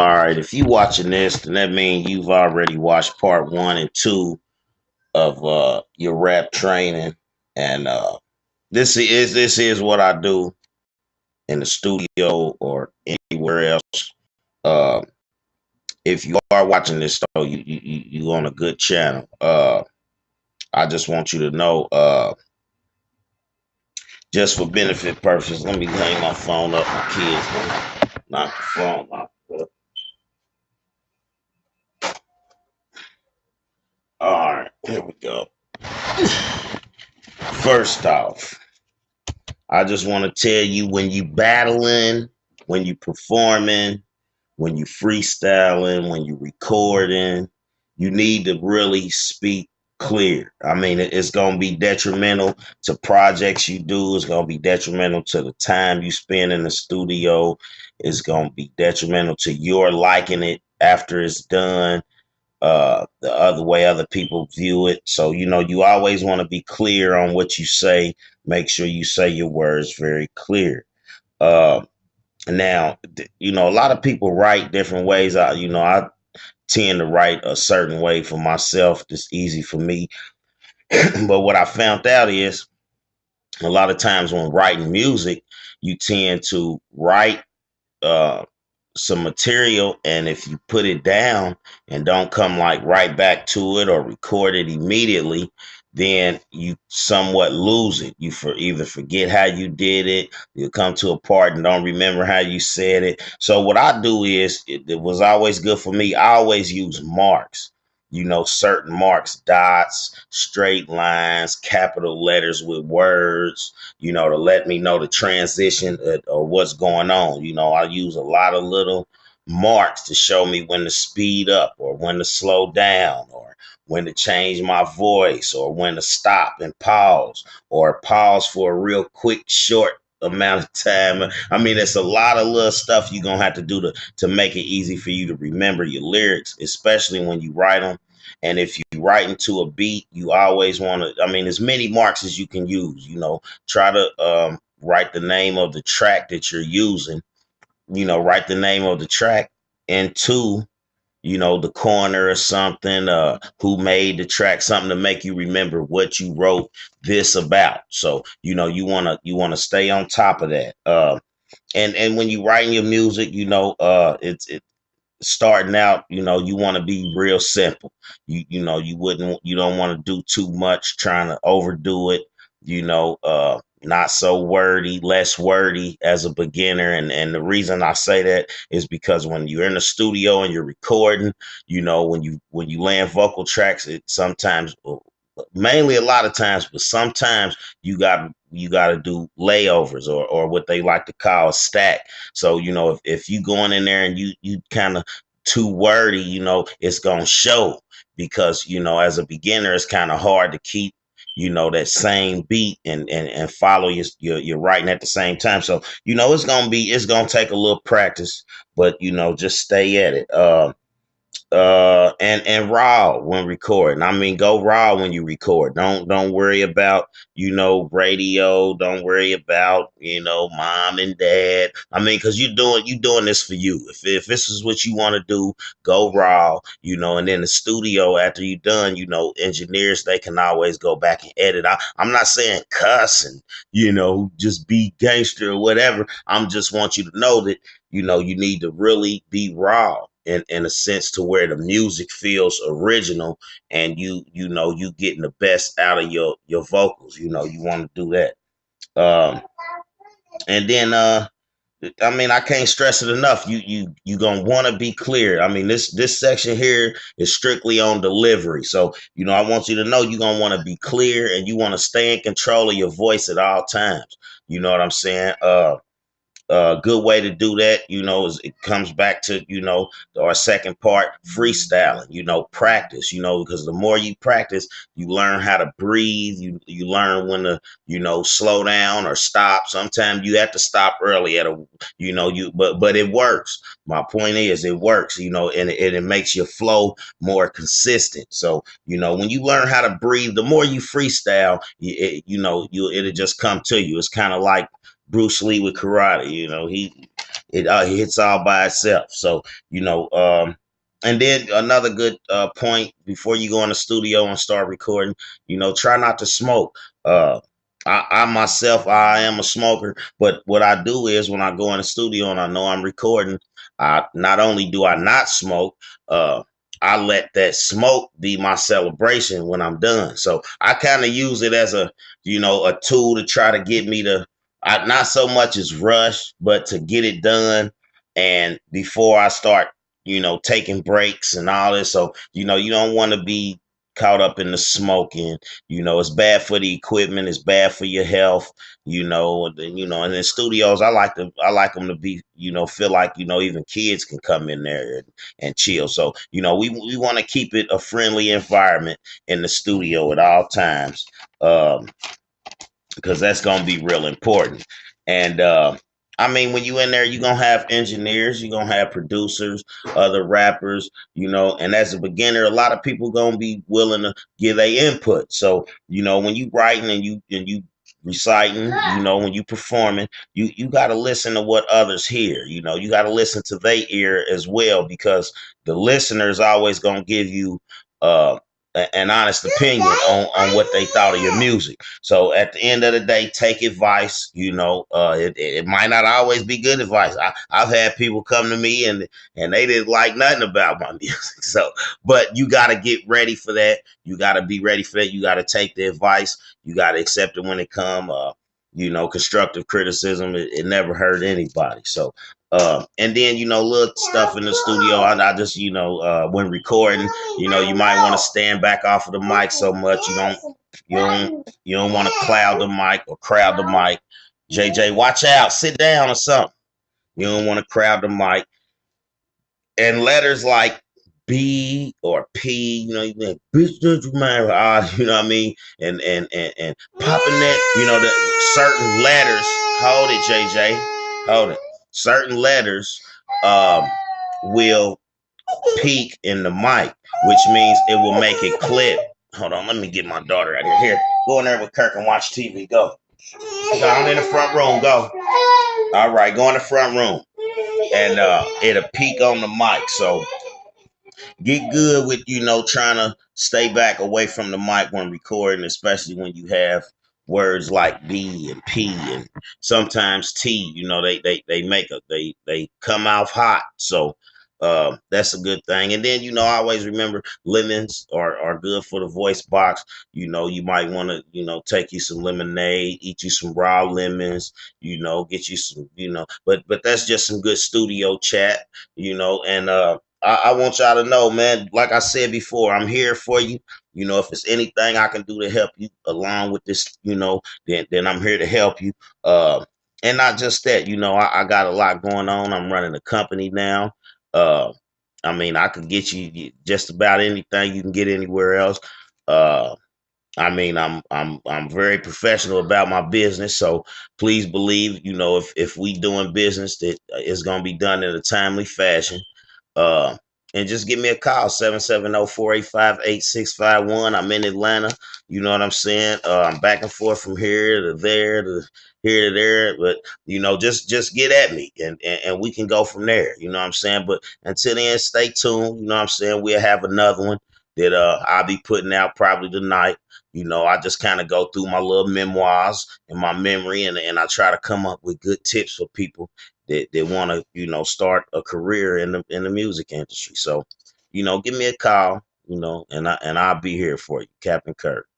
All right, if you watching this, then that means you've already watched part 1 and 2 of your rap training. And this is what I do in the studio or anywhere else. Uh, if you are watching this, though, you on a good channel. I just want you to know, just for benefit purposes, let me hang my phone up. My kids gonna knock the phone off. All right, here we go. First off, I just want to tell you, when you battling, when you performing, when you freestyling, when you recording, you need to really speak clear. I mean, it's going to be detrimental to projects you do. It's going to be detrimental to the time you spend in the studio. It's going to be detrimental to your liking it after it's done, the other way other people view it. So, you always want to be clear on what you say. Make sure you say your words very clear. Uh, Now, a lot of people write different ways. I tend to write a certain way for myself. It's easy for me. But what I found out is a lot of times when writing music, you tend to write uh, some material, and if you put it down and don't come like right back to it or record it immediately, then you somewhat lose it. You either forget how you did it, you come to a part and don't remember how you said it. So what I do is, it was always good for me, I always use marks. Certain marks, dots, straight lines, capital letters with words, to let me know the transition, or what's going on. I use a lot of little marks to show me when to speed up or when to slow down, or when to change my voice, or when to stop and pause, or pause for a real quick, short amount of time. I mean, it's a lot of little stuff you're gonna have to do to make it easy for you to remember your lyrics, especially when you write them. And if you write into a beat, you always want to, I mean, as many marks as you can use. Try to write the name of the track that you're using. Write the name of the track into, the corner or something, who made the track, something to make you remember what you wrote this about. So, you wanna stay on top of that. And when you writing your music, it's starting out, you want to be real simple. You don't want to do too much, trying to overdo it. Not so wordy, less wordy as a beginner. And the reason I say that is because when you're in the studio and you're recording, when you land vocal tracks, it sometimes, mainly a lot of times, but sometimes you got to do layovers, or what they like to call a stack. So, if you going in there and you kind of too wordy, it's gonna show, because as a beginner, it's kind of hard to keep that same beat and follow your writing at the same time. So, it's gonna take a little practice, but just stay at it. And raw when recording. I mean, go raw when you record. Don't worry about radio. Don't worry about mom and dad. I mean, because you doing this for you. If this is what you want to do, go raw. And then the studio, after you done, engineers, they can always go back and edit. I'm not saying cuss and just be gangster or whatever. I'm just want you to know that you need to really be raw, in a sense, to where the music feels original, and you getting the best out of your vocals. You want to do that. And then I mean, I can't stress it enough. You gonna want to be clear. I mean, this section here is strictly on delivery. So, I want you to know you're gonna want to be clear, and you want to stay in control of your voice at all times. You know what I'm saying? A good way to do that, is it comes back to, our second part, freestyling, practice, because the more you practice, you learn how to breathe. You learn when to, slow down or stop. Sometimes you have to stop early at a, but it works. My point is, it works, and it makes your flow more consistent. So, when you learn how to breathe, the more you freestyle, it'll just come to you. It's kind of like Bruce Lee with karate. it hits all by itself. So and then another good point before you go in the studio and start recording, try not to smoke. Uh, I myself, I am a smoker, but what I do is when I go in the studio and I know I'm recording, I not only do I not smoke, uh, I let that smoke be my celebration when I'm done. So I kind of use it as a tool to try to get me to not so much as rush, but to get it done. And before I start, taking breaks and all this. So, you don't want to be caught up in the smoking. It's bad for the equipment. It's bad for your health. And in studios, I like them to be, feel like, even kids can come in there and chill. So, we want to keep it a friendly environment in the studio at all times. Because that's going to be real important. And I mean, when you in there, you're going to have engineers, you're going to have producers, other rappers, and as a beginner, a lot of people going to be willing to give their input. So, when you writing and you reciting, when you performing, you got to listen to what others hear. You got to listen to their ear as well, because the listener is always going to give you uh, an honest opinion on what they thought of your music. So at the end of the day, take advice. It might not always be good advice. I've had people come to me and they didn't like nothing about my music. So, but you got to get ready for that. You got to be ready for that. You got to take the advice. You got to accept it when it come. Constructive criticism, it never hurt anybody. So, and then, little stuff in the studio. I just, when recording, you might want to stand back off of the mic so much you don't want to cloud the mic or crowd the mic. JJ, watch out, sit down or something. You don't want to crowd the mic. And letters like B or P, you like, bitch, don't you mind? You know what I mean? And popping that, the certain letters. Hold it, JJ. Hold it. Certain letters will peak in the mic, which means it will make it clip. Hold on, let me get my daughter out of here. Here, go in there with Kirk and watch TV. Go. Go on in the front room. Go. All right, go in the front room. And it'll peak on the mic. So get good with trying to stay back away from the mic when recording, especially when you have words like B and P and sometimes T. They make they come off hot. So that's a good thing. And then I always remember lemons are good for the voice box. You might want to take you some lemonade, eat you some raw lemons, get you some, but that's just some good studio chat. And I want y'all to know, man, like I said before, I'm here for you. If it's anything I can do to help you along with this, then I'm here to help you. And not just that, I got a lot going on. I'm running a company now. Uh, I mean, I could get you just about anything you can get anywhere else. Uh, I mean, I'm very professional about my business, so please believe, if we doing business, that it's gonna be done in a timely fashion. Uh, and just give me a call, 770-485-8651. I'm in Atlanta. You know what I'm saying? I'm back and forth from here to there to here to there. But, just get at me and we can go from there. You know what I'm saying? But until then, stay tuned. You know what I'm saying? We'll have another one that I'll be putting out probably tonight. I just kind of go through my little memoirs and my memory, and I try to come up with good tips for people that want to, start a career in the music industry. So, give me a call, and I'll be here for you, Captain Kirk.